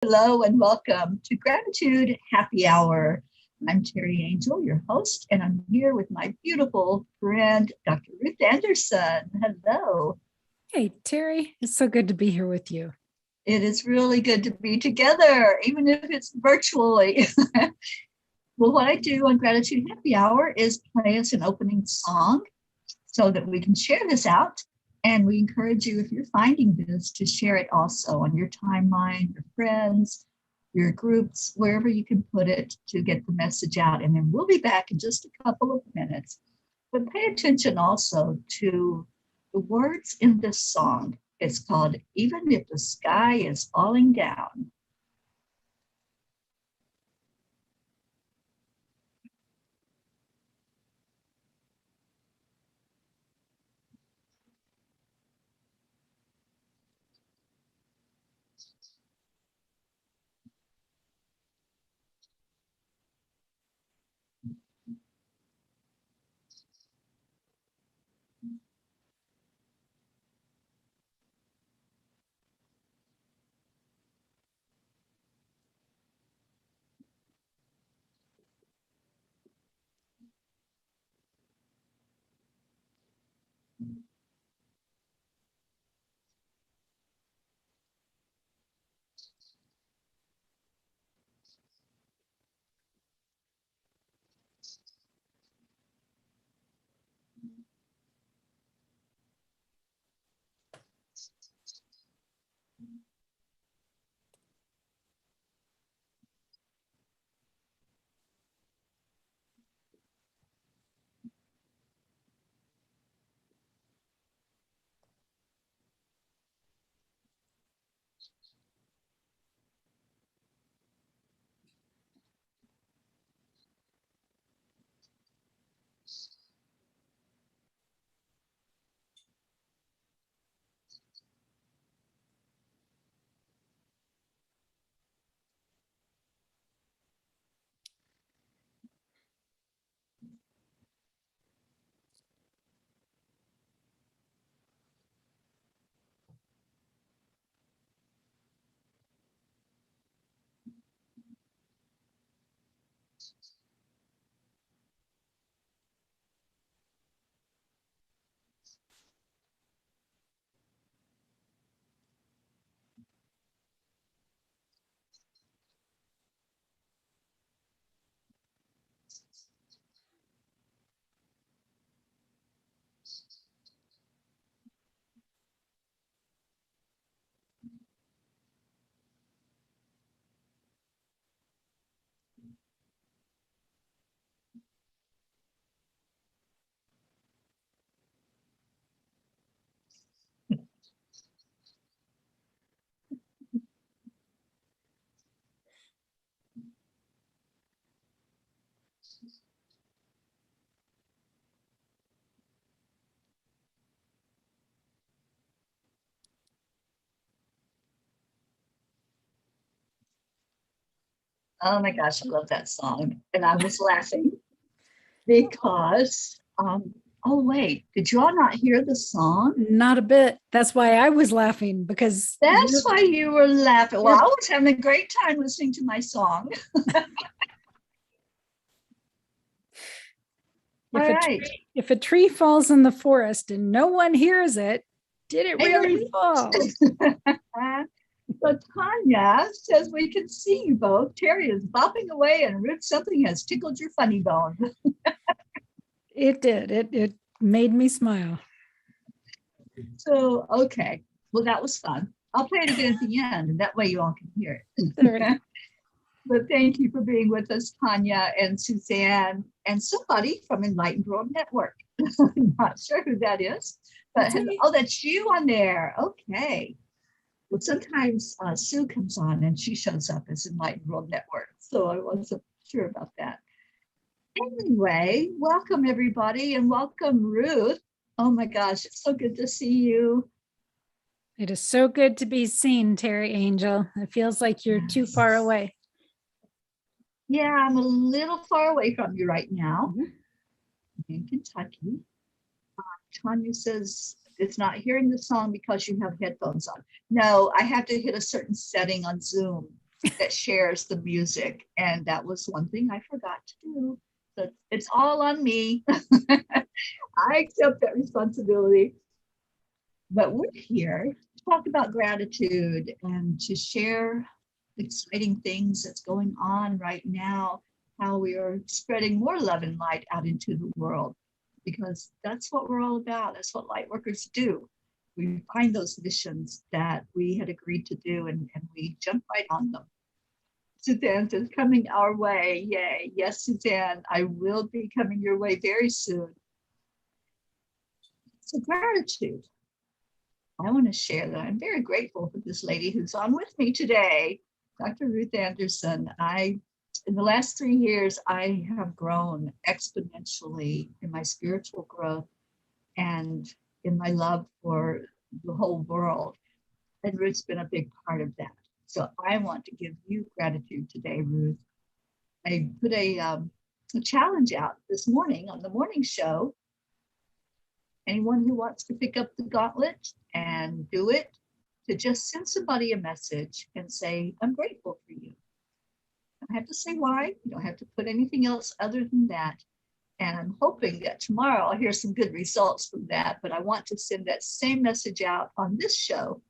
Hello and welcome to Gratitude Happy Hour. I'm Teri Angel, your host, and I'm here with my beautiful friend, Dr. Ruth Anderson. Hello. Hey, Teri, it's so good to be here with you. It is really good to be together, even if it's virtually. Well, what I do on Gratitude Happy Hour is play us an opening song so that we can share this out. And we encourage you, if you're finding this, to share it also on your timeline, your friends, your groups, wherever you can put it to get the message out. And then we'll be back in just a couple of minutes. But pay attention also to the words in this song. It's called Even If the Sky is Falling Down. Oh my gosh, I love that song. And I was laughing because, oh wait, did you all not hear the song? Not a bit. That's why I was laughing because That's why you were laughing. Well, I was having a great time listening to my song. If a tree falls in the forest and no one hears it, did it really fall? But Tanya says we can see you both. Teri is bopping away and Ruth, something has tickled your funny bone. It did. It made me smile. So, okay. Well, that was fun. I'll play it again at the end, and that way you all can hear it. Right. But thank you for being with us, Tanya and Suzanne, and somebody from Enlightened World Network. I'm not sure who that is, but oh, that's you on there. Okay. Well, sometimes Sue comes on and she shows up as Enlightened World Network, so I wasn't sure about that. Anyway, welcome everybody, and welcome Ruth. Oh my gosh, it's so good to see you. It is so good to be seen, Teri Angel. It feels like you're too far away. Yeah, I'm a little far away from you right now. In Kentucky. Tanya says it's not hearing the song because you have headphones on. No, I have to hit a certain setting on Zoom that shares the music. And that was one thing I forgot to do. So it's all on me. I accept that responsibility. But we're here to talk about gratitude and to share exciting things that's going on right now, how we are spreading more love and light out into the world, because that's what we're all about. That's what light workers do. We find those missions that we had agreed to do, and we jump right on them. Suzanne says, coming our way. Yay. Yes, Suzanne, I will be coming your way very soon. So gratitude. I want to share that I'm very grateful for this lady who's on with me today, Dr. Ruth Anderson. In the last 3 years, I have grown exponentially in my spiritual growth and in my love for the whole world. And Ruth's been a big part of that. So I want to give you gratitude today, Ruth. I put a challenge out this morning on the morning show. Anyone who wants to pick up the gauntlet and do it, to just send somebody a message and say, I'm grateful for you. You don't have to say why. You don't have to put anything else other than that. And I'm hoping that tomorrow I'll hear some good results from that. But I want to send that same message out on this show.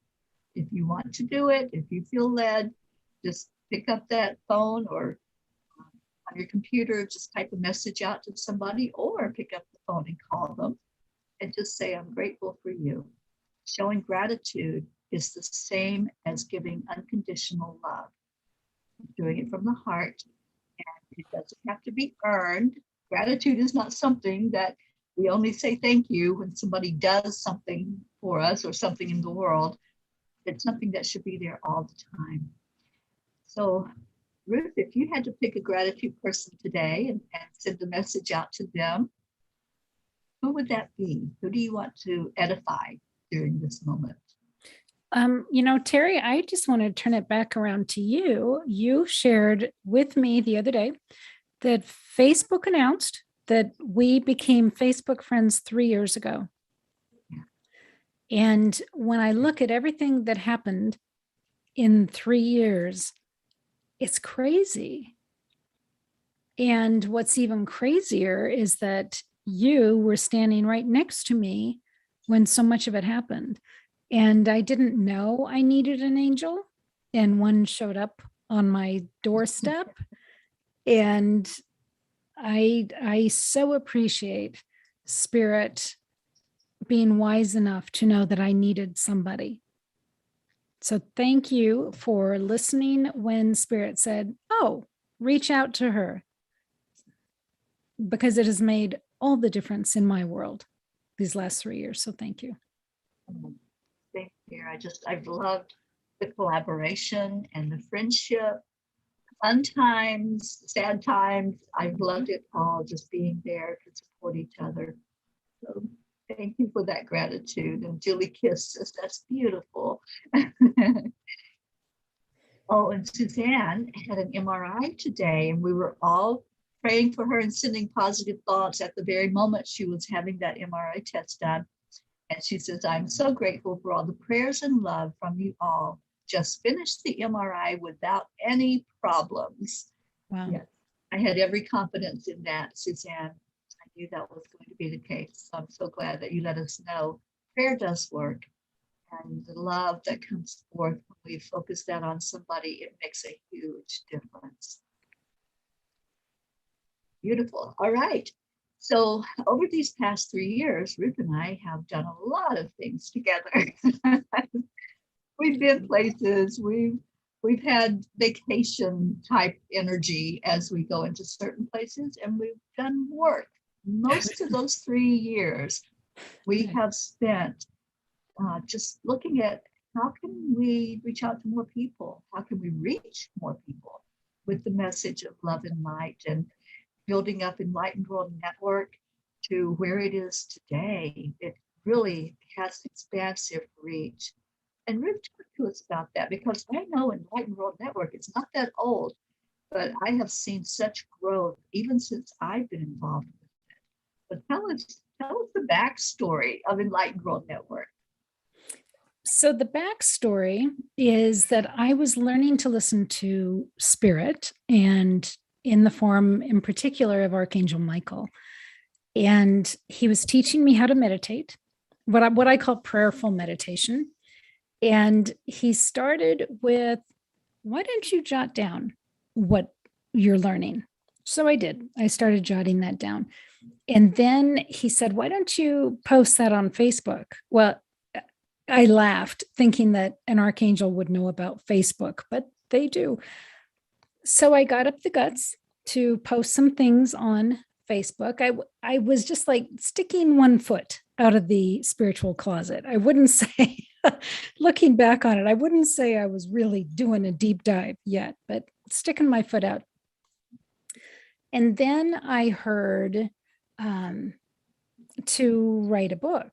If you want to do it, if you feel led, just pick up that phone or on your computer, just type a message out to somebody, or pick up the phone and call them and just say, I'm grateful for you. Showing gratitude is the same as giving unconditional love. Doing it from the heart, and it doesn't have to be earned. Gratitude is not something that we only say thank you when somebody does something for us or something in the world. It's something that should be there all the time. So, Ruth, if you had to pick a gratitude person today and send a message out to them, who would that be? Who do you want to edify during this moment? Teri, I just want to turn it back around to you. You shared with me the other day that Facebook announced that we became Facebook friends 3 years ago. Yeah. And when I look at everything that happened in 3 years, it's crazy. And what's even crazier is that you were standing right next to me when so much of it happened. And I didn't know I needed an angel. And one showed up on my doorstep. And I so appreciate Spirit being wise enough to know that I needed somebody. So thank you for listening when Spirit said, oh, reach out to her. Because it has made all the difference in my world these last 3 years. So thank you. Thank you. I've loved the collaboration and the friendship, fun times, sad times. I've loved it all, just being there to support each other. So thank you for that gratitude. And Julie kisses. That's beautiful. Oh, and Suzanne had an MRI today, and we were all praying for her and sending positive thoughts at the very moment she was having that MRI test done. And she says, I'm so grateful for all the prayers and love from you all. Just finished the MRI without any problems. Wow. Yes, I had every confidence in that, Suzanne. I knew that was going to be the case. So I'm so glad that you let us know prayer does work. And the love that comes forth when we focus that on somebody, it makes a huge difference. Beautiful. All right. So over these past 3 years, Ruth and I have done a lot of things together. We've been places, we've had vacation type energy as we go into certain places, and we've done work. Most of those 3 years we have spent just looking at how can we reach out to more people? How can we reach more people with the message of love and light, and building up Enlightened World Network to where it is today. It really has expansive reach. And Ruth talked to us about that, because I know Enlightened World Network, it's not that old, but I have seen such growth even since I've been involved with it. But tell us the backstory of Enlightened World Network. So the backstory is that I was learning to listen to spirit, and in the form in particular of Archangel Michael. And he was teaching me how to meditate, what I call prayerful meditation. And he started with, why don't you jot down what you're learning? So I did. I started jotting that down. And then he said, why don't you post that on Facebook? Well, I laughed, thinking that an archangel would know about Facebook, but they do. So I got up the guts to post some things on Facebook. I was just like sticking one foot out of the spiritual closet. I wouldn't say, looking back on it, I wouldn't say I was really doing a deep dive yet, but sticking my foot out. And then I heard to write a book.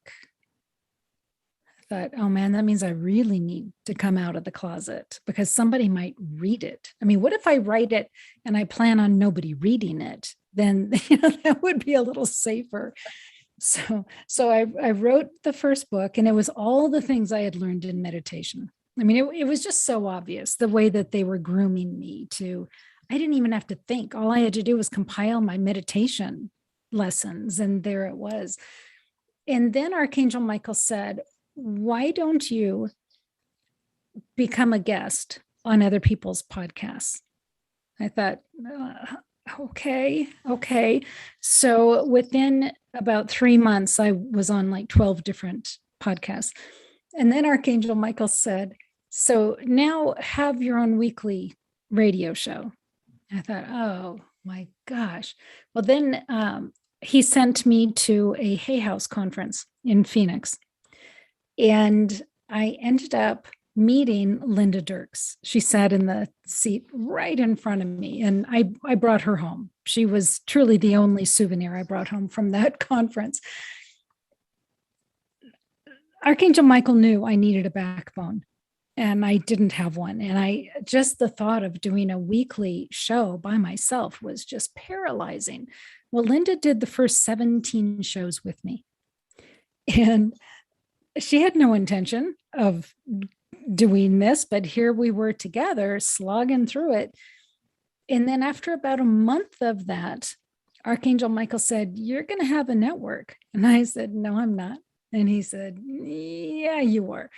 Thought, oh man, that means I really need to come out of the closet because somebody might read it. I mean, what if I write it and I plan on nobody reading it? Then that would be a little safer. So I wrote the first book, and it was all the things I had learned in meditation. I mean, it was just so obvious the way that they were grooming me to. I didn't even have to think. All I had to do was compile my meditation lessons, and there it was. And then Archangel Michael said, why don't you become a guest on other people's podcasts? I thought, okay. So within about 3 months, I was on like 12 different podcasts. And then Archangel Michael said, so now have your own weekly radio show. I thought, oh my gosh. Well, then he sent me to a Hay House conference in Phoenix. And I ended up meeting Linda Dirks. She sat in the seat right in front of me, and I brought her home. She was truly the only souvenir I brought home from that conference. Archangel Michael knew I needed a backbone, and I didn't have one. And just the thought of doing a weekly show by myself was just paralyzing. Well, Linda did the first 17 shows with me. And she had no intention of doing this, but here we were together slogging through it. And then after about a month of that, Archangel Michael said, you're going to have a network. And I said, no, I'm not. And he said, yeah, you are.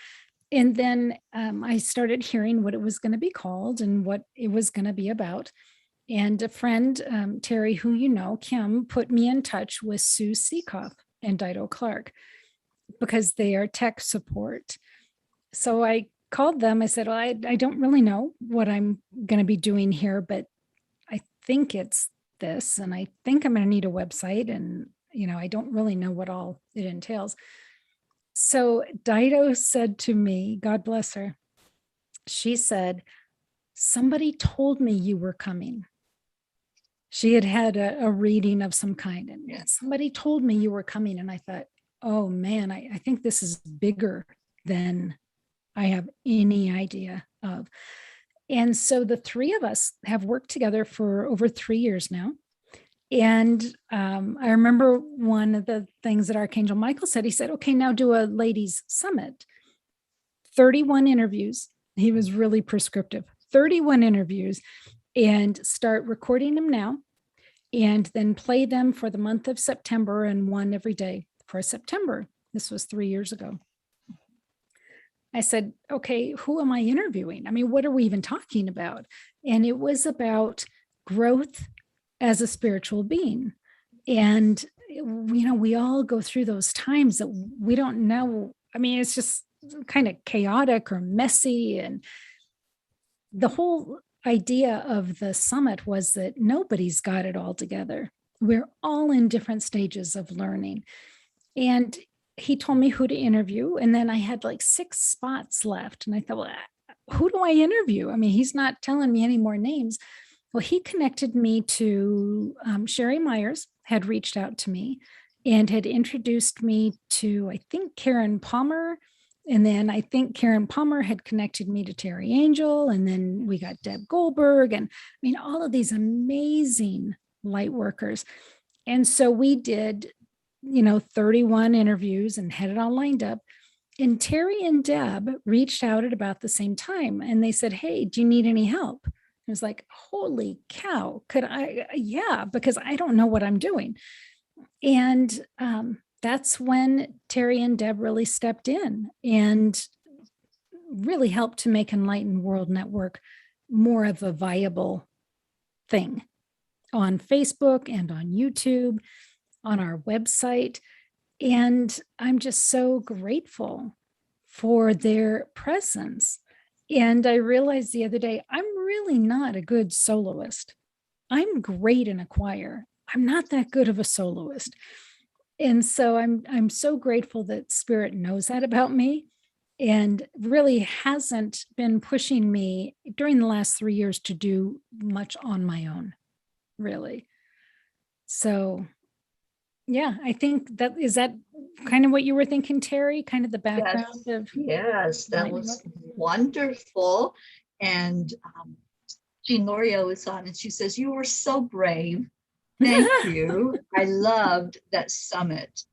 And then I started hearing what it was going to be called and what it was going to be about. And a friend, Teri, who you know, Kim, put me in touch with Sue Seekoff and Dido Clark, because they are tech support. So I called them. I said, well, I don't really know what I'm going to be doing here, but I think it's this, and I think I'm going to need a website, and I don't really know what all it entails. So Dido said to me, God bless her, she said, somebody told me you were coming. She had a reading of some kind, and somebody told me you were coming. And I thought, oh man, I think this is bigger than I have any idea of. And so the three of us have worked together for over 3 years now. And I remember one of the things that Archangel Michael said, he said, okay, now do a ladies summit. 31 interviews. He was really prescriptive. 31 interviews, and start recording them now, and then play them for the month of September, and one every day for September. This was 3 years ago. I said, okay, who am I interviewing? I mean, what are we even talking about? And it was about growth as a spiritual being. And, we all go through those times that we don't know. I mean, it's just kind of chaotic or messy. And the whole idea of the summit was that nobody's got it all together. We're all in different stages of learning. And he told me who to interview. And then I had like 6 spots left. And I thought, well, who do I interview? I mean, he's not telling me any more names. Well, he connected me to Sherry Myers, had reached out to me and had introduced me to, I think, Karen Palmer. And then I think Karen Palmer had connected me to Teri Angel. And then we got Deb Goldberg. And I mean, all of these amazing light workers. And so we did 31 interviews and had it all lined up. And Teri and Deb reached out at about the same time and they said, hey, do you need any help? I was like, holy cow, could I? Yeah, because I don't know what I'm doing. And that's when Teri and Deb really stepped in and really helped to make Enlightened World Network more of a viable thing on Facebook and on YouTube, on our website. And I'm just so grateful for their presence. And I realized the other day, I'm really not a good soloist. I'm great in a choir. I'm not that good of a soloist. And so I'm so grateful that Spirit knows that about me and really hasn't been pushing me during the last 3 years to do much on my own, really. So yeah, I think that kind of what you were thinking, Teri, kind of the background of. Yes, that was wonderful. And Jean Lorio is on and she says, you were so brave. Thank you. I loved that summit.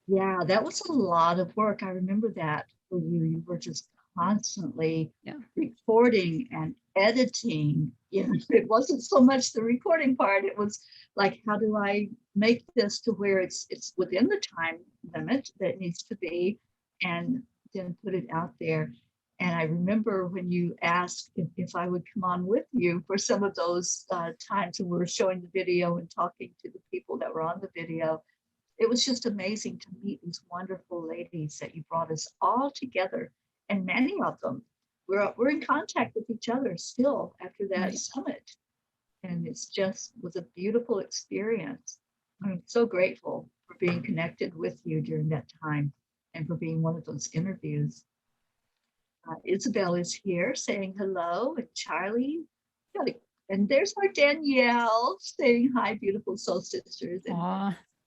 Yeah, that was a lot of work. I remember that for you. You were just constantly recording and editing. You know, it wasn't so much the recording part. It was like, how do I make this to where it's within the time limit that it needs to be, and then put it out there. And I remember when you asked if I would come on with you for some of those times when we were showing the video and talking to the people that were on the video. It was just amazing to meet these wonderful ladies that you brought us all together. And many of them, we're in contact with each other still after that summit. And it's just was a beautiful experience. I'm so grateful for being connected with you during that time and for being one of those interviews. Isabel is here saying hello, and Charlie. And there's our Danielle saying hi, beautiful soul sisters.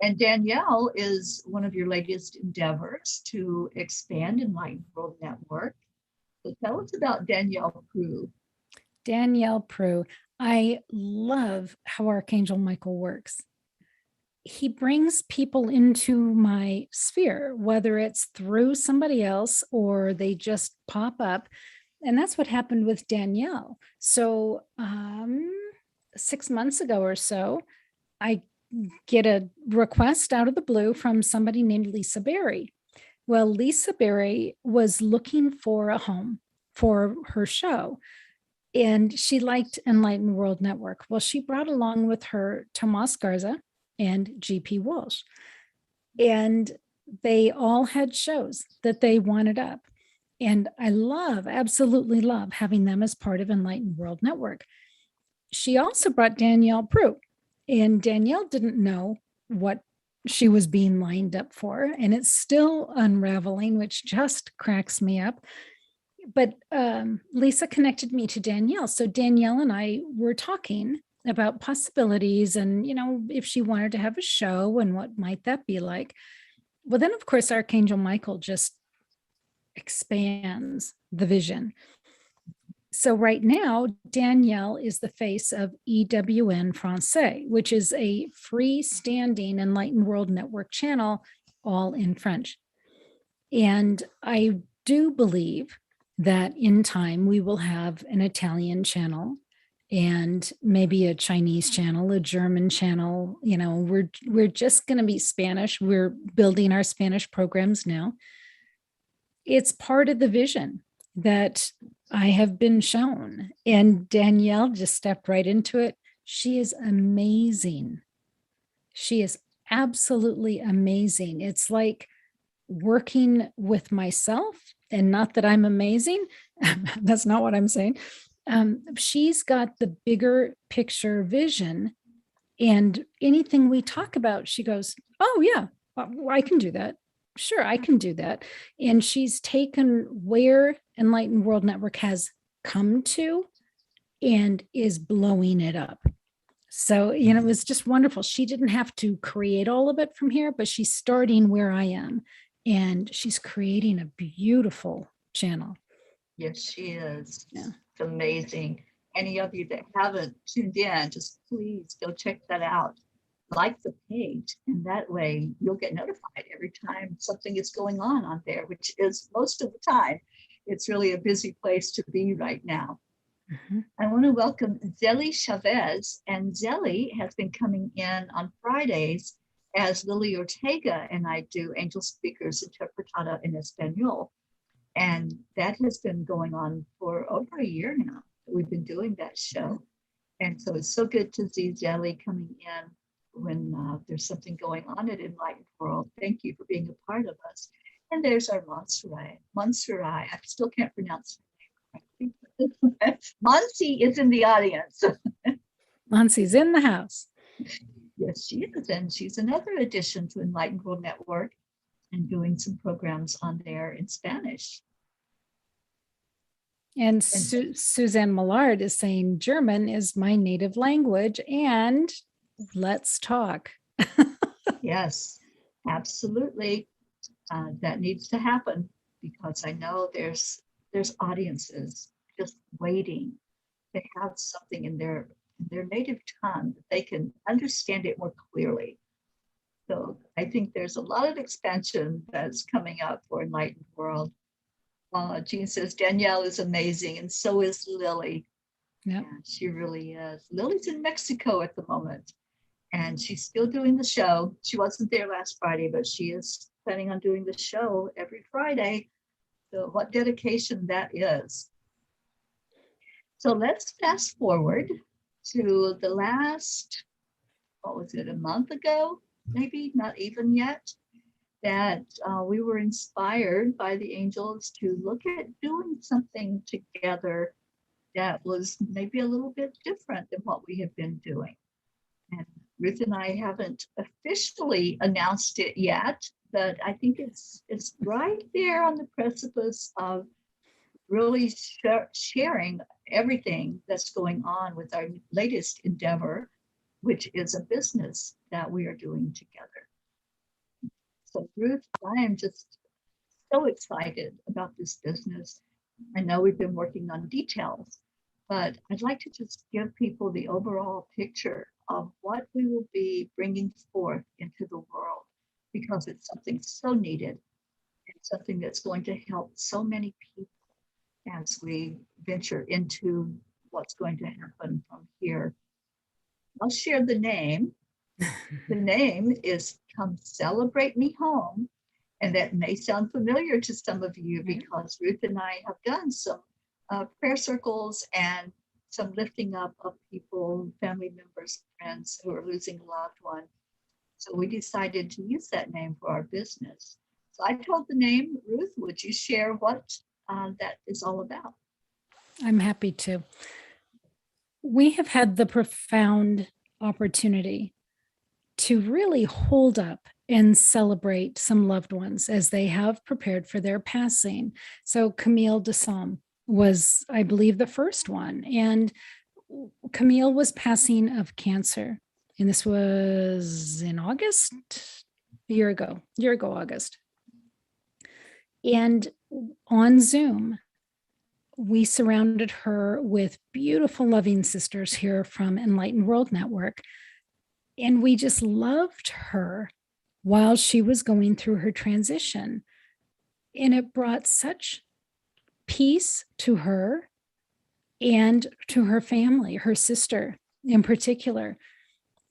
And Danielle is one of your latest endeavors to expand Enlightened World Network. So tell us about Danielle Prue. Danielle Prue. I love how Archangel Michael works. He brings people into my sphere, whether it's through somebody else or they just pop up. And that's what happened with Danielle. So 6 months ago or so, I get a request out of the blue from somebody named Lisa Berry. Well, Lisa Berry was looking for a home for her show, and she liked Enlightened World Network. Well, she brought along with her Tomas Garza and GP Walsh, and they all had shows that they wanted up. And I absolutely love having them as part of Enlightened World Network. She also brought Danielle Prue, and Danielle didn't know what she was being lined up for. And it's still unraveling, which just cracks me up. But Lisa connected me to Danielle. So Danielle and I were talking about possibilities and, if she wanted to have a show and what might that be like. Well, then, of course, Archangel Michael just expands the vision. So right now, Danielle is the face of EWN Francais, which is a freestanding Enlightened World Network channel, all in French. And I do believe that in time we will have an Italian channel and maybe a Chinese channel, a German channel. We're just going to be Spanish. We're building our Spanish programs now. It's part of the vision that I have been shown. And Danielle just stepped right into it. She is amazing. She is absolutely amazing. It's like working with myself, and not that I'm amazing. That's not what I'm saying. She's got the bigger picture vision, and anything we talk about, she goes, oh yeah, I can do that. Sure, I can do that. And she's taken where Enlightened World Network has come to and is blowing it up. So, it was just wonderful. She didn't have to create all of it from here, but she's starting where I am, and she's creating a beautiful channel. Yes, she is. Yeah. It's amazing. Any of you that haven't tuned in, just please go check that out. like the page, and that way you'll get notified every time something is going on there, which is most of the time. It's really a busy place to be right now. Mhm. I want to welcome Zelly Chavez, and Zelly has been coming in on Fridays as Lily Ortega and I do Angel Speakers Interpretada en Español. And that has been going on for over a year now. We've been doing that show. And so it's so good to see Zelly coming in when there's something going on at Enlightened World. Thank you for being a part of us. And there's our Monserrat. Monserrat, I still can't pronounce her name correctly. Monsi is in the audience. Monsi's in the house. Yes, she is. And she's another addition to Enlightened World Network and doing some programs on there in Spanish. And Suzanne Millard is saying German is my native language, and let's talk. Yes, absolutely. That needs to happen because I know there's audiences just waiting to have something in their native tongue that they can understand it more clearly. So I think there's a lot of expansion that's coming up for Enlightened World. Jean says Danielle is amazing, and so is Lily. Yeah, she really is. Lily's in Mexico at the moment, and she's still doing the show. She wasn't there last Friday, but she is planning on doing the show every Friday. So what dedication that is. So let's fast forward to the last, what was it, a month ago? Maybe not even yet. That we were inspired by the angels to look at doing something together that was maybe a little bit different than what we have been doing. And Ruth and I haven't officially announced it yet, but I think it's right there on the precipice of really sharing everything that's going on with our latest endeavor, which is a business that we are doing together. So Ruth, I am just so excited about this business. I know we've been working on details, but I'd like to just give people the overall picture of what we will be bringing forth into the world, because it's something so needed and something that's going to help so many people as we venture into what's going to happen from here. I'll share the name. The name is Come Celebrate Me Home. And that may sound familiar to some of you because Ruth and I have done some prayer circles and some lifting up of people, family members, friends who are losing a loved one. So we decided to use that name for our business. So I told the name. Ruth, would you share what that is all about? I'm happy to. We have had the profound opportunity to really hold up and celebrate some loved ones as they have prepared for their passing. So Camille Desom was, I believe, the first one. And Camille was passing of cancer. And this was in August, a year ago, August. And on Zoom, we surrounded her with beautiful, loving sisters here from Enlightened World Network. And we just loved her while she was going through her transition. And it brought such peace to her and to her family, her sister in particular.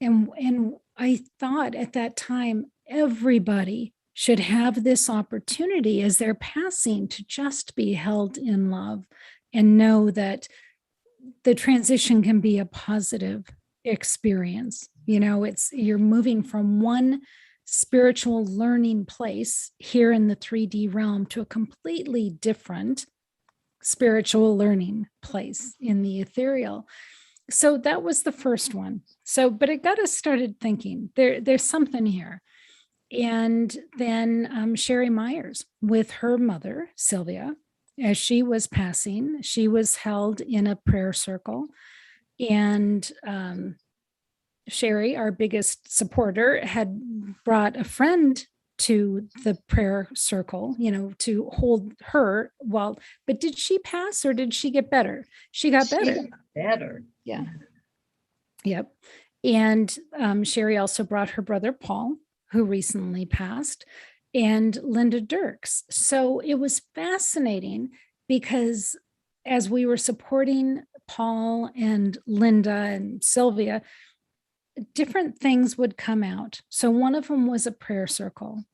And I thought at that time, everybody should have this opportunity as they're passing to just be held in love and know that the transition can be a positive experience. You know, you're moving from one spiritual learning place here in the 3D realm to a completely different spiritual learning place in the ethereal. So that was the first one. So, but it got us started thinking there's something here. And then Sherry Myers with her mother, Sylvia, as she was passing, she was held in a prayer circle. And Sherry, our biggest supporter, had brought a friend to the prayer circle, to hold her but did she pass or did she get better? She got better. Better. Yeah. Yep. And Sherry also brought her brother Paul, who recently passed, and Linda Dirks. So it was fascinating because as we were supporting Paul and Linda and Sylvia, different things would come out. So one of them was a prayer circle.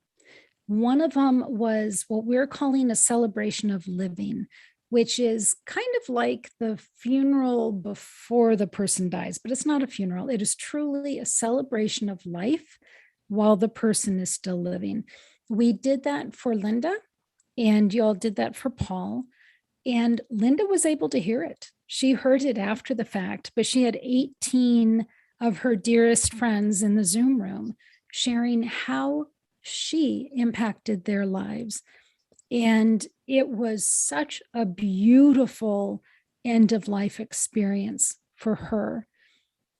One of them was what we're calling a celebration of living, which is kind of like the funeral before the person dies, but it's not a funeral. It is truly a celebration of life while the person is still living. We did that for Linda, and y'all did that for Paul. And Linda was able to hear it. She heard it after the fact, but she had 18 of her dearest friends in the Zoom room sharing how she impacted their lives. And it was such a beautiful end of life experience for her.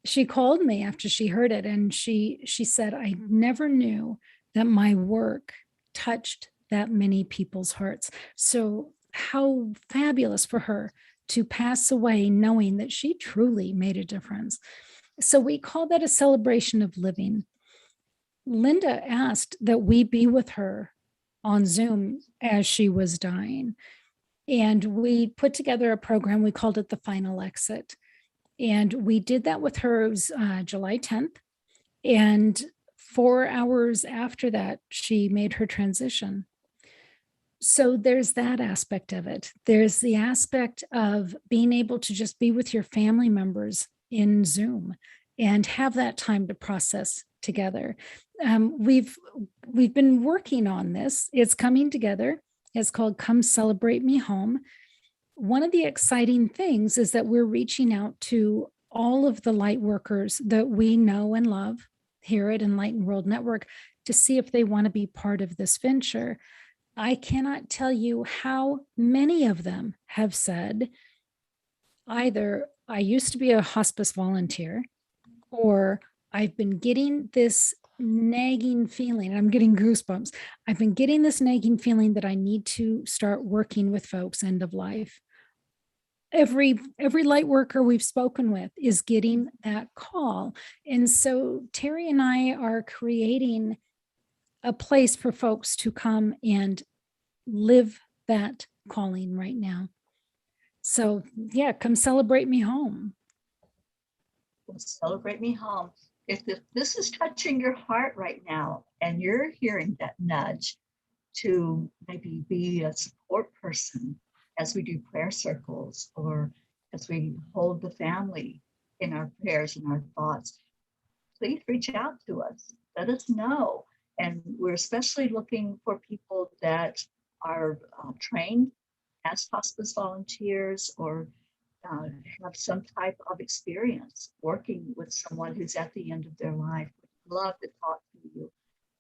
She called me after she heard it, and she said, I never knew that my work touched that many people's hearts. So how fabulous for her to pass away knowing that she truly made a difference. So we call that a celebration of living. Linda asked that we be with her on Zoom as she was dying. And we put together a program. We called it The Final Exit. And we did that with her. It was July 10th. And 4 hours after that, she made her transition. So there's that aspect of it. There's the aspect of being able to just be with your family members in Zoom and have that time to process together. We've been working on this. It's coming together. It's called Come Celebrate Me Home. One of the exciting things is that we're reaching out to all of the light workers that we know and love here at Enlightened World Network to see if they want to be part of this venture. I cannot tell you how many of them have said either I used to be a hospice volunteer, or I've been getting this nagging feeling. I'm getting goosebumps. I've been getting this nagging feeling that I need to start working with folks end of life. Every light worker we've spoken with is getting that call. And so Teri and I are creating a place for folks to come and live that calling right now. So yeah, come celebrate me home. Celebrate me home. If this is touching your heart right now and you're hearing that nudge to maybe be a support person as we do prayer circles or as we hold the family in our prayers and our thoughts, please reach out to us. Let us know. And we're especially looking for people that are trained as hospice volunteers or have some type of experience working with someone who's at the end of their life. We'd love to talk to you.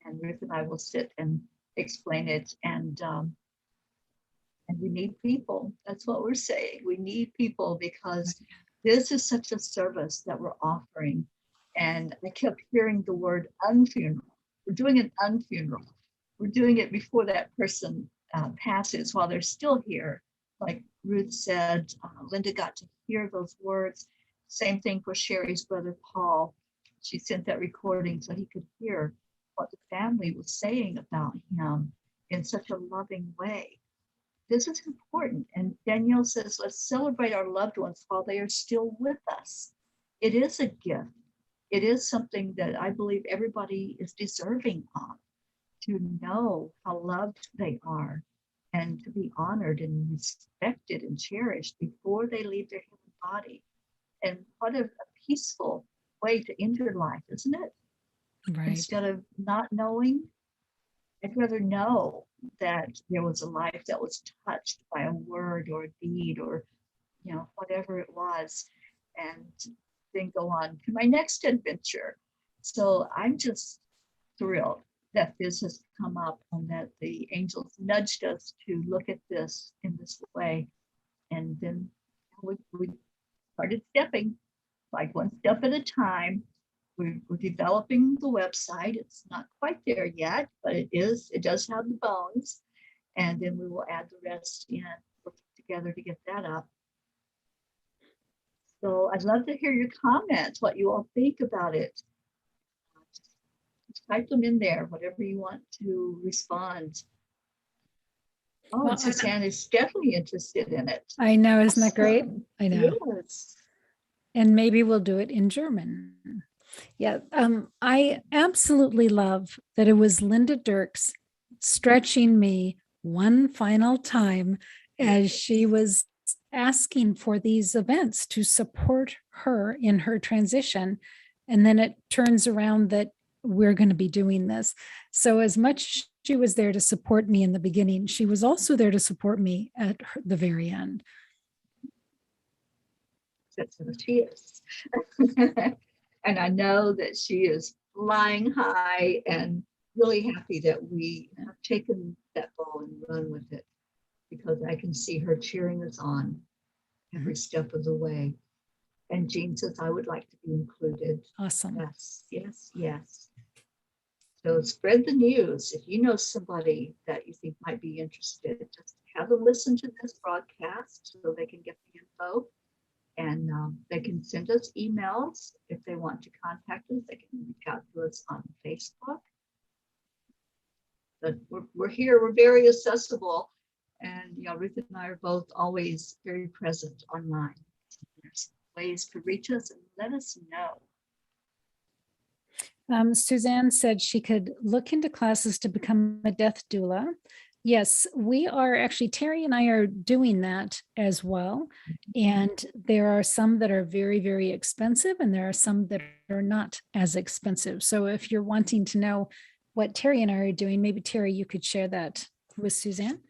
And Ruth and I will sit and explain it. And we need people. That's what we're saying. We need people because this is such a service that we're offering. And I kept hearing the word unfuneral. We're doing an unfuneral. We're doing it before that person passes while they're still here. Like Ruth said, Linda got to hear those words. Same thing for Sherry's brother, Paul. She sent that recording so he could hear what the family was saying about him in such a loving way. This is important. And Danielle says, let's celebrate our loved ones while they are still with us. It is a gift. It is something that I believe everybody is deserving of, to know how loved they are and to be honored and respected and cherished before they leave their human body. And what a peaceful way to end your life, isn't it? Right. Instead of not knowing, I'd rather know that there was a life that was touched by a word or a deed or, whatever it was, and then go on to my next adventure. So I'm just thrilled that this has come up and that the angels nudged us to look at this in this way. And then we started stepping, like one step at a time. We're developing the website. It's not quite there yet, but it does have the bones. And then we will add the rest in, working together to get that up. So I'd love to hear your comments, what you all think about it. Just type them in there, whatever you want to respond. Oh, Well, and Suzanne is definitely interested in it. I know, isn't that great? I know. Yes. And maybe we'll do it in German. Yeah, I absolutely love that it was Linda Dirks stretching me one final time as she was asking for these events to support her in her transition. And then it turns around that we're going to be doing this. So as much she was there to support me in the beginning, she was also there to support me at the very end. That's what she is. And I know that she is flying high and really happy that we have taken that ball and run with it, because I can see her cheering us on every step of the way. And Jean says, I would like to be included. Awesome. Yes, yes, yes. So spread the news. If you know somebody that you think might be interested, just have them listen to this broadcast so they can get the info. And they can send us emails if they want to contact us. They can reach out to us on Facebook. But we're here. We're very accessible. And, Ruth and I are both always very present online. There's ways to reach us and let us know. Suzanne said she could look into classes to become a death doula. Yes, we are actually, Teri and I are doing that as well. And there are some that are very, very expensive, and there are some that are not as expensive. So if you're wanting to know what Teri and I are doing, maybe Teri, you could share that with Suzanne.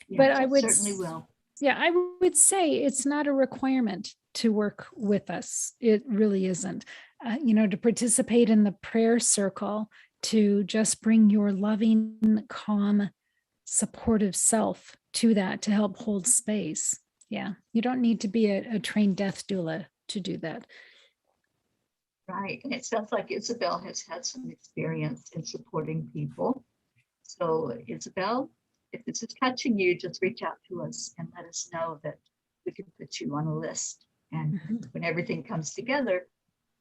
Yes, but I would certainly will. Yeah, I would say it's not a requirement to work with us. It really isn't. To participate in the prayer circle, to just bring your loving, calm, supportive self to that, to help hold space. Yeah, you don't need to be a trained death doula to do that. Right. And it sounds like Isabel has had some experience in supporting people. So Isabel, if this is touching you, just reach out to us and let us know that we can put you on a list. And when everything comes together,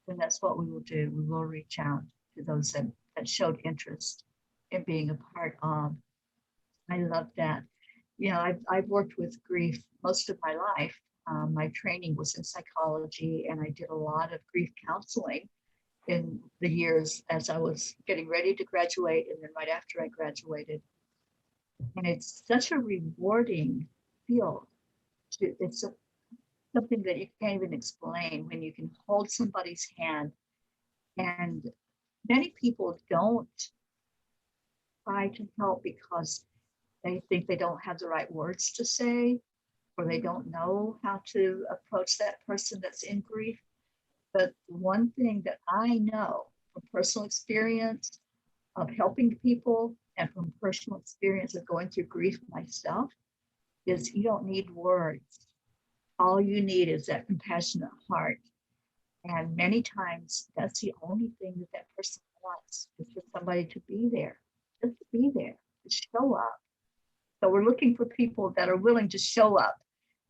then that's what we will do. We will reach out to those that showed interest in being a part of. I love that. I've worked with grief most of my life. My training was in psychology, and I did a lot of grief counseling in the years as I was getting ready to graduate and then right after I graduated. And it's such a rewarding field. It's something that you can't even explain when you can hold somebody's hand. And many people don't try to help because they think they don't have the right words to say, or they don't know how to approach that person that's in grief. But one thing that I know from personal experience of helping people and from personal experience of going through grief myself is you don't need words. All you need is that compassionate heart. And many times that's the only thing that person wants, is for somebody to be there, just to be there, to show up. So we're looking for people that are willing to show up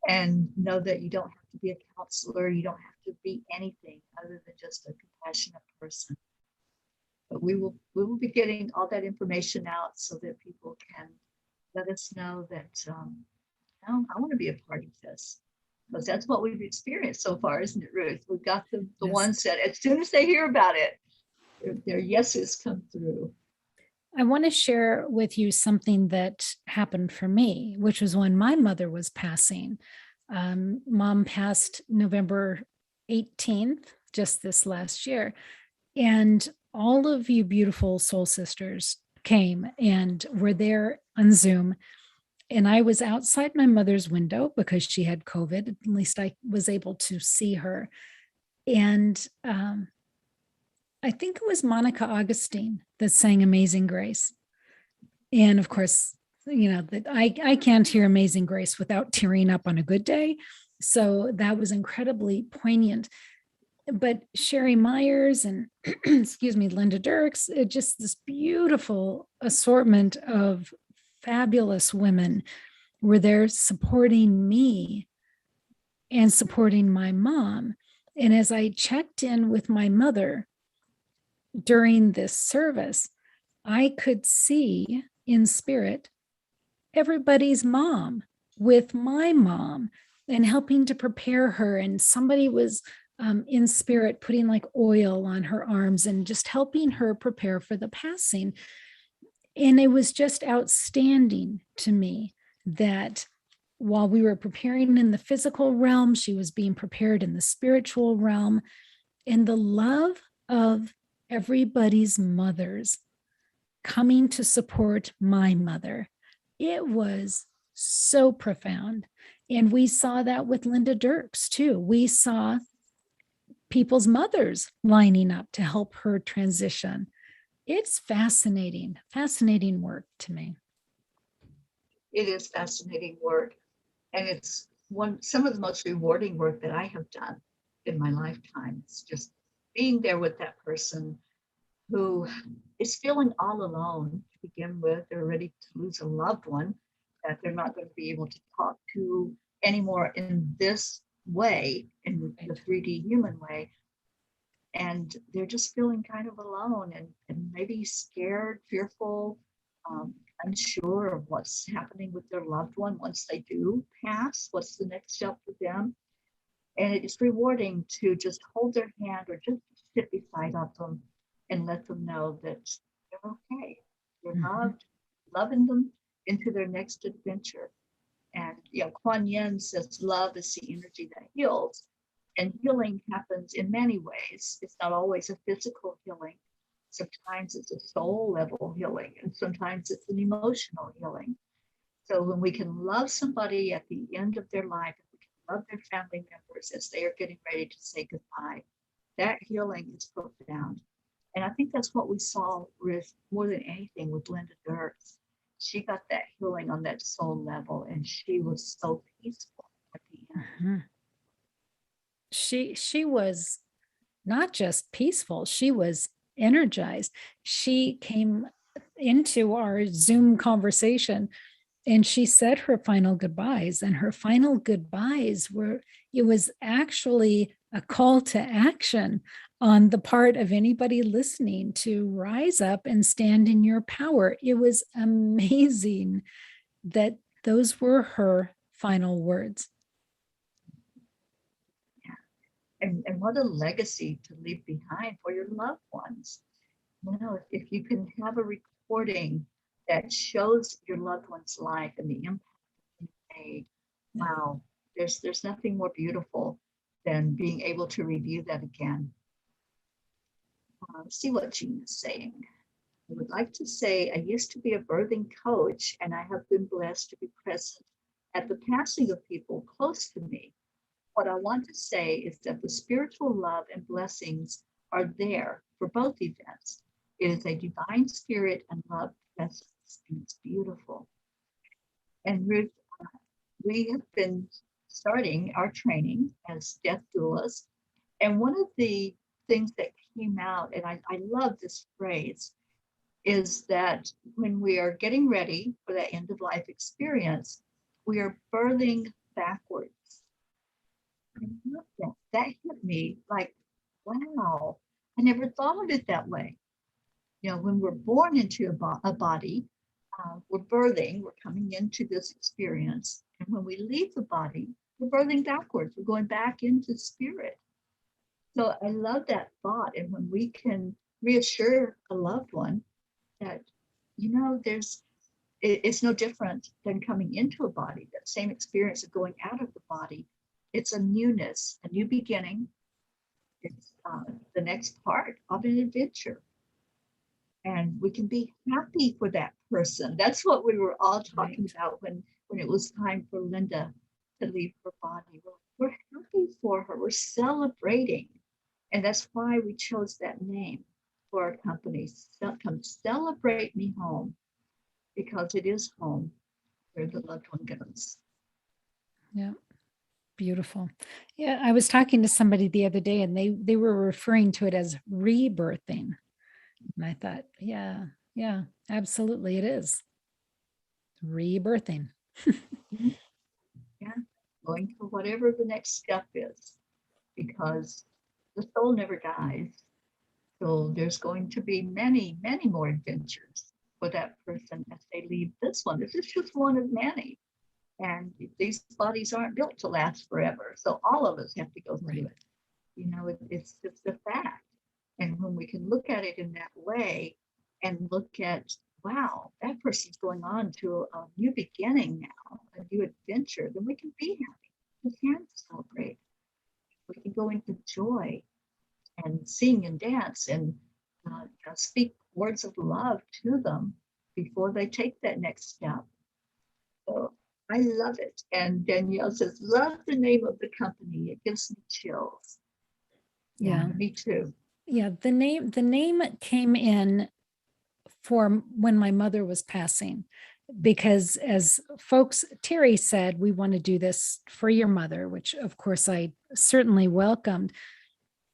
and know that you don't have to be a counselor. You don't have to be anything other than just a compassionate person. But we will be getting all that information out so that people can let us know that, I want to be a part of this. Because that's what we've experienced so far, isn't it, Ruth? We've got the yes. ones that as soon as they hear about it, their yeses come through. I want to share with you something that happened for me, which was when my mother was passing. Mom passed November 18th, just this last year. And all of you beautiful soul sisters came and were there on Zoom. And I was outside my mother's window because she had COVID. At least I was able to see her. And I think it was Monica Augustine that sang Amazing Grace. And of course, that I can't hear Amazing Grace without tearing up on a good day. So that was incredibly poignant. But Sherry Myers and Linda Dirks, just this beautiful assortment of fabulous women were there supporting me and supporting my mom. And as I checked in with my mother during this service, I could see in spirit everybody's mom with my mom and helping to prepare her. And somebody was in spirit putting like oil on her arms and just helping her prepare for the passing. And it was just outstanding to me that while we were preparing in the physical realm, she was being prepared in the spiritual realm. And the love of everybody's mothers coming to support my mother, it was so profound. And we saw that with Linda Dirks too. We saw people's mothers lining up to help her transition. It's fascinating work to me. It is fascinating work. And it's some of the most rewarding work that I have done in my lifetime. It's just being there with that person who is feeling all alone to begin with. They're ready to lose a loved one that they're not going to be able to talk to anymore in this way, in the 3D human way. And they're just feeling kind of alone and maybe scared, fearful, unsure of what's happening with their loved one once they do pass. What's the next step for them? And it's rewarding to just hold their hand or just sit beside them and let them know that they're okay. They're loved, loving them into their next adventure. And Kuan Yin says love is the energy that heals. And healing happens in many ways. It's not always a physical healing. Sometimes it's a soul level healing, and sometimes it's an emotional healing. So when we can love somebody at the end of their life, we can love their family members as they are getting ready to say goodbye, that healing is profound. And I think that's what we saw with more than anything with Linda Dirks. She got that healing on that soul level, and she was so peaceful at the end. She was not just peaceful, she was energized. She came into our Zoom conversation and she said her final goodbyes, and her final goodbyes were, it was actually a call to action on the part of anybody listening to rise up and stand in your power. It was amazing that those were her final words. And what a legacy to leave behind for your loved ones. If you can have a recording that shows your loved one's life and the impact it made, wow, there's nothing more beautiful than being able to review that again. See what Jean is saying. I would like to say I used to be a birthing coach, and I have been blessed to be present at the passing of people close to me. What I want to say is that the spiritual love and blessings are there for both events. It is a divine spirit and love presence, and it's beautiful. And Ruth, we have been starting our training as death doulas. And one of the things that came out, and I love this phrase, is that when we are getting ready for that end of life experience, we are birthing backwards. I love that. That hit me like, wow, I never thought of it that way. When we're born into a body, we're birthing, we're coming into this experience. And when we leave the body, we're birthing backwards. We're going back into spirit. So I love that thought. And when we can reassure a loved one that, it's no different than coming into a body, that same experience of going out of the body. It's a newness, a new beginning. It's the next part of an adventure. And we can be happy for that person. That's what we were all talking about when it was time for Linda to leave her body. We're happy for her. We're celebrating. And that's why we chose that name for our company. Come celebrate me home, because it is home where the loved one goes. Yeah. Beautiful. Yeah. I was talking to somebody the other day and they were referring to it as rebirthing. And I thought, yeah, absolutely. It is rebirthing. Yeah. going to whatever the next step is, because the soul never dies. So there's going to be many, many more adventures for that person as they leave this one. This is just one of many. And these bodies aren't built to last forever. So all of us have to go through it. You know, it's just a fact. And when we can look at it in that way and look at, wow, that person's going on to a new beginning now, a new adventure, then we can be happy. We can celebrate. We can go into joy and sing and dance and speak words of love to them before they take that next step. So I love it. And Danielle says, love the name of the company. It gives me chills. Yeah, me too. Yeah, the name came in for when my mother was passing, because as folks, Teri said, we want to do this for your mother, which of course I certainly welcomed.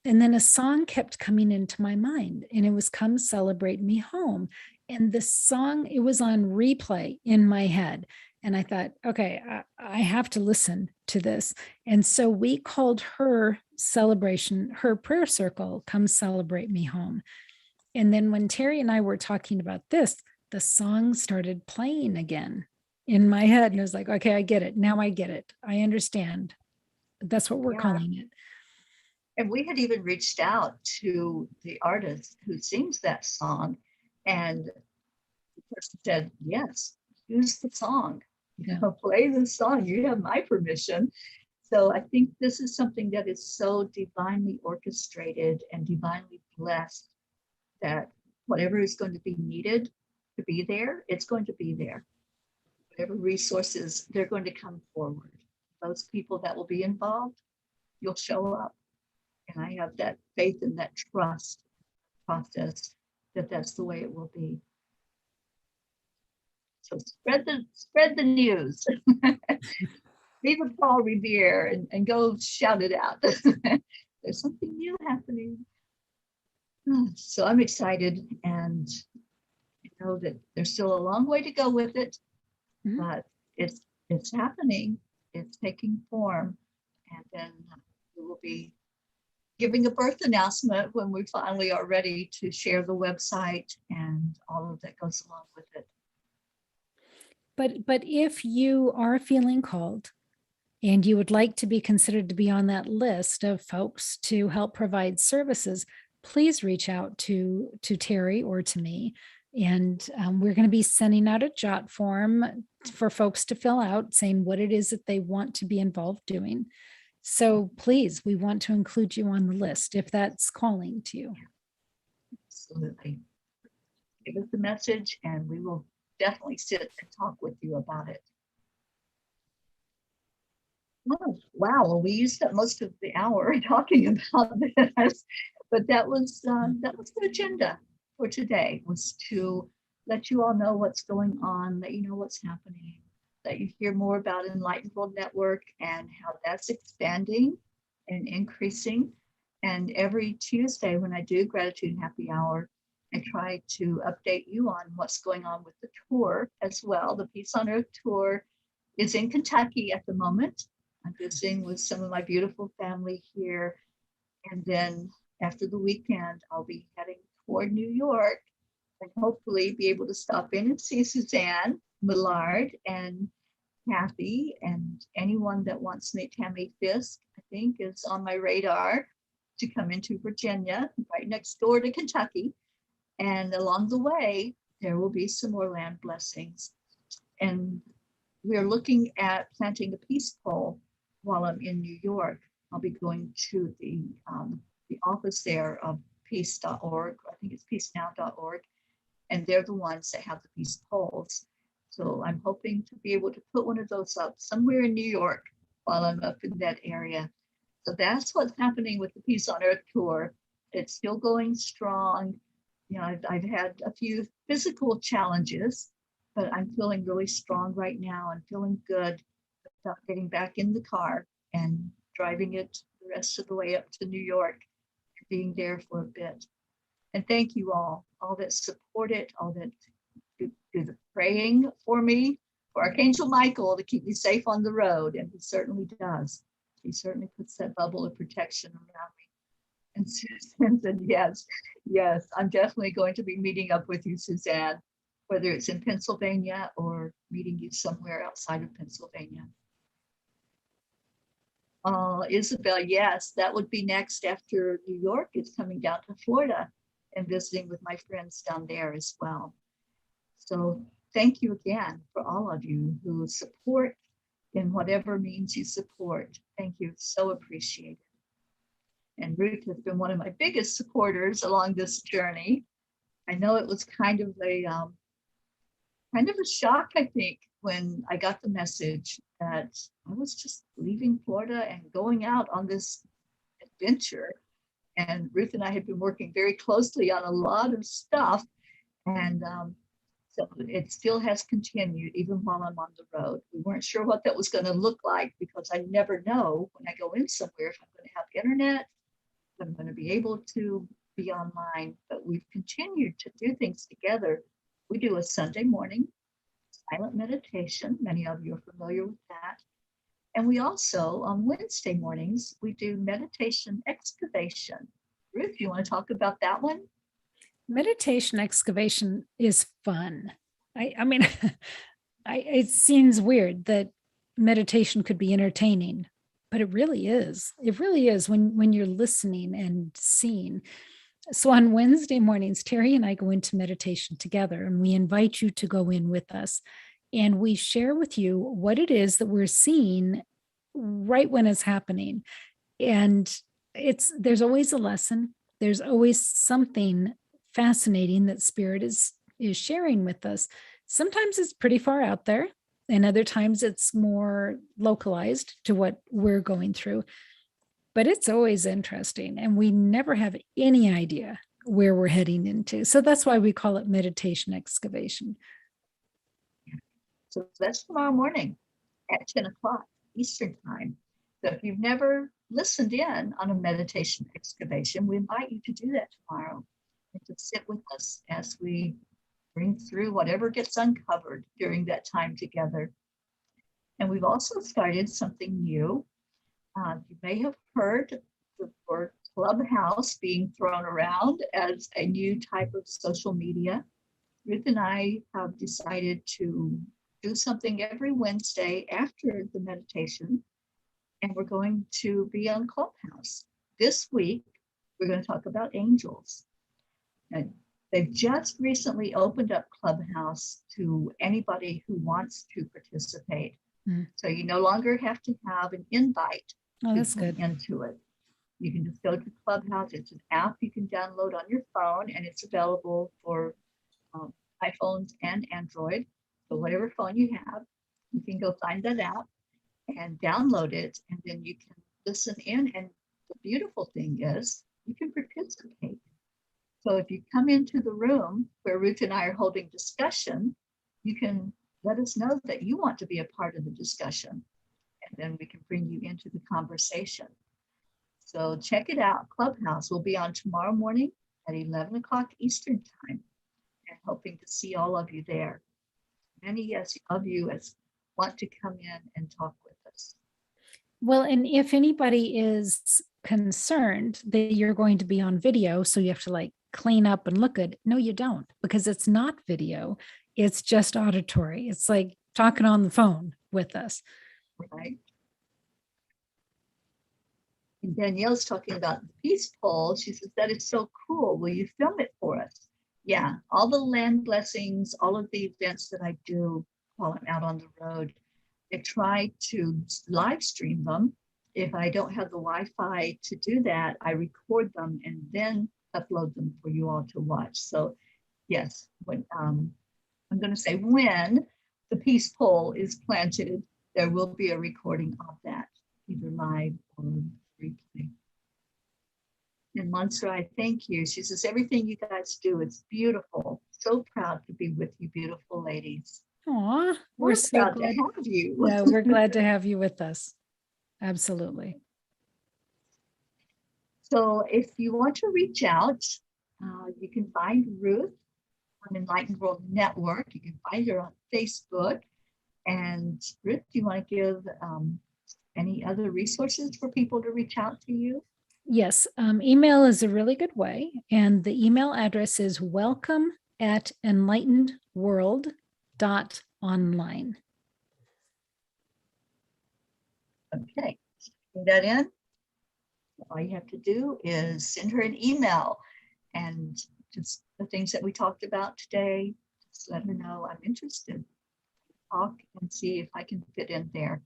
And then a song kept coming into my mind, and it was Come Celebrate Me Home. And the song, it was on replay in my head. And I thought, okay, I have to listen to this. And so we called her celebration, her prayer circle, Come Celebrate Me Home. And then when Teri and I were talking about this, the song started playing again in my head. And I was like, okay, I get it. Now I get it. I understand. That's what we're calling it. And we had even reached out to the artist who sings that song, and the person said, yes, use the song. Play the song. You have my permission. So I think this is something that is so divinely orchestrated and divinely blessed that whatever is going to be needed to be there, it's going to be there. Whatever resources, they're going to come forward. Those people that will be involved, you'll show up. And I have that faith and that trust process that that's the way it will be. So spread the news. Viva Paul Revere and go shout it out. There's something new happening. So I'm excited, and I know that there's still a long way to go with it, but it's happening. It's taking form, and then we will be giving a birth announcement when we finally are ready to share the website and all of that goes along with it. But if you are feeling called and you would like to be considered to be on that list of folks to help provide services, please reach out to Teri or to me. And we're going to be sending out a jot form for folks to fill out saying what it is that they want to be involved doing. So please, we want to include you on the list if that's calling to you. Absolutely. Give us the message and we will definitely sit and talk with you about it. Oh, wow. Well, we used up most of the hour talking about this, but that was the agenda for today, was to let you all know what's going on, let you know what's happening, let you hear more about Enlightened World Network and how that's expanding and increasing. And every Tuesday when I do Gratitude Happy Hour, I try to update you on what's going on with the tour as well. The Peace on Earth tour is in Kentucky at the moment. I'm visiting with some of my beautiful family here. And then after the weekend, I'll be heading toward New York and hopefully be able to stop in and see Suzanne Millard and Kathy and anyone that wants to meet Tammy Fisk, I think is on my radar to come into Virginia, right next door to Kentucky. And along the way, there will be some more land blessings. And we're looking at planting a peace pole while I'm in New York. I'll be going to the office there of peace.org. I think it's peacenow.org. And they're the ones that have the peace poles. So I'm hoping to be able to put one of those up somewhere in New York while I'm up in that area. So that's what's happening with the Peace on Earth tour. It's still going strong. You know, I've had a few physical challenges, but I'm feeling really strong right now. I'm feeling good about getting back in the car and driving it the rest of the way up to New York, being there for a bit. And thank you all that support it, all that do the praying for me. for Archangel Michael to keep me safe on the road, and he certainly does. He certainly puts that bubble of protection around me. And Suzanne said, yes, yes, I'm definitely going to be meeting up with you, Suzanne, whether it's in Pennsylvania or meeting you somewhere outside of Pennsylvania. Isabel, yes, that would be next after New York is coming down to Florida and visiting with my friends down there as well. So thank you again for all of you who support in whatever means you support. Thank you, so appreciated. And Ruth has been one of my biggest supporters along this journey. I know it was kind of a shock, I think, when I got the message that I was just leaving Florida and going out on this adventure. And Ruth and I had been working very closely on a lot of stuff. And so it still has continued even while I'm on the road. We weren't sure what that was going to look like because I never know when I go in somewhere if I'm going to have internet, if I'm going to be able to be online. But we've continued to do things together. We do a Sunday morning silent meditation. Many of you are familiar with that. And we also, on Wednesday mornings, we do meditation excavation. Ruth, you want to talk about that one? Meditation excavation is fun. I mean, it seems weird that meditation could be entertaining, but it really is. It really is when you're listening and seeing. So on Wednesday mornings, Teri and I go into meditation together, and we invite you to go in with us. And we share with you what it is that we're seeing right when it's happening. And there's always a lesson. There's always something fascinating that Spirit is sharing with us. Sometimes it's pretty far out there, and other times it's more localized to what we're going through. But it's always interesting, and we never have any idea where we're heading into. So that's why we call it meditation excavation. So that's tomorrow morning at 10 o'clock Eastern time. So if you've never listened in on a meditation excavation, we invite you to do that tomorrow and to sit with us as we bring through whatever gets uncovered during that time together. And we've also started something new. You may have heard the word Clubhouse being thrown around as a new type of social media. Ruth and I have decided to do something every Wednesday after the meditation, and we're going to be on Clubhouse. This week, we're going to talk about angels. And they've just recently opened up Clubhouse to anybody who wants to participate. So you no longer have to have an invite that's good. Into it. You can just go to Clubhouse. It's an app you can download on your phone, and it's available for iPhones and Android. So whatever phone you have, you can go find that app and download it, and then you can listen in. And the beautiful thing is you can participate. So if you come into the room where Ruth and I are holding discussion, you can let us know that you want to be a part of the discussion, and then we can bring you into the conversation. So check it out. Clubhouse will be on tomorrow morning at 11 o'clock Eastern time, and hoping to see all of you there. Many of you want to come in and talk with us. Well, and if anybody is concerned that you're going to be on video, so you have to clean up and look good. No, you don't, because it's not video. It's just auditory. It's like talking on the phone with us. Right. And Danielle's talking about the peace pole. She says, that is so cool. Will you film it for us? Yeah, all the land blessings, all of the events that I do while I'm out on the road, I try to live stream them. If I don't have the Wi-Fi to do that, I record them and then upload them for you all to watch. So yes, when I'm going to say when the peace pole is planted, there will be a recording of that, either live or replay. And Monster, I thank you. She says, everything you guys do, it's beautiful. So proud to be with you, beautiful ladies. Aw, We're so proud glad to have you. Yeah, we're glad to have you with us. Absolutely. So if you want to reach out, you can find Ruth on Enlightened World Network. You can find her on Facebook. And Ruth, do you want to give any other resources for people to reach out to you? Yes, email is a really good way. And the email address is welcome@enlightenedworld.online. Okay, put that in. All you have to do is send her an email and just the things that we talked about today. Just let her know I'm interested. Talk and see if I can fit in there.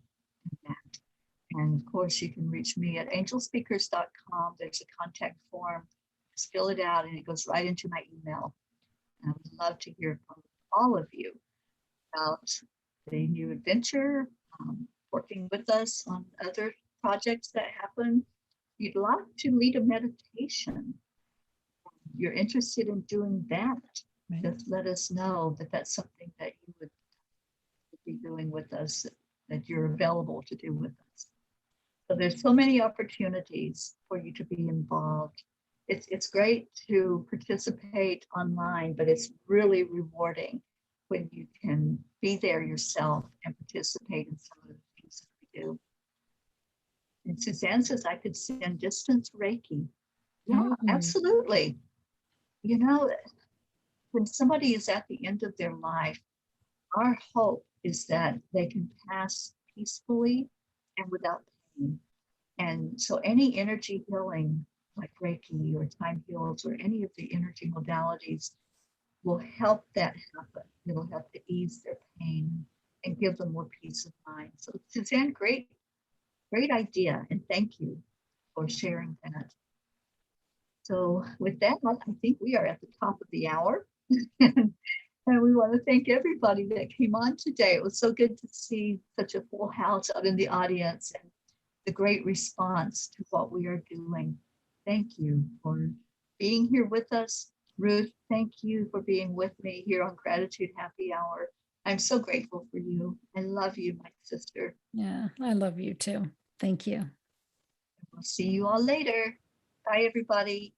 And of course, you can reach me at angelspeakers.com. There's a contact form. Just fill it out and it goes right into my email. And I would love to hear from all of you about the new adventure, working with us on other projects that happen. You'd like to lead a meditation. You're interested in doing that. Right. Just let us know that that's something that you would be doing with us, that you're available to do with us. So there's so many opportunities for you to be involved. It's great to participate online, but it's really rewarding when you can be there yourself and participate in some of the things that we do. And Suzanne says I could send distance Reiki. Yeah, absolutely. You know, when somebody is at the end of their life, our hope is that they can pass peacefully and without pain. And so any energy healing like Reiki or time heals or any of the energy modalities will help that happen. It'll help to ease their pain and give them more peace of mind. So Suzanne, great idea. And thank you for sharing that. So with that, I think we are at the top of the hour. And we want to thank everybody that came on today. It was so good to see such a full house out in the audience and the great response to what we are doing. Thank you for being here with us. Ruth, thank you for being with me here on Gratitude Happy Hour. I'm so grateful for you. I love you, my sister. Yeah, I love you too. Thank you. We'll see you all later. Bye, everybody.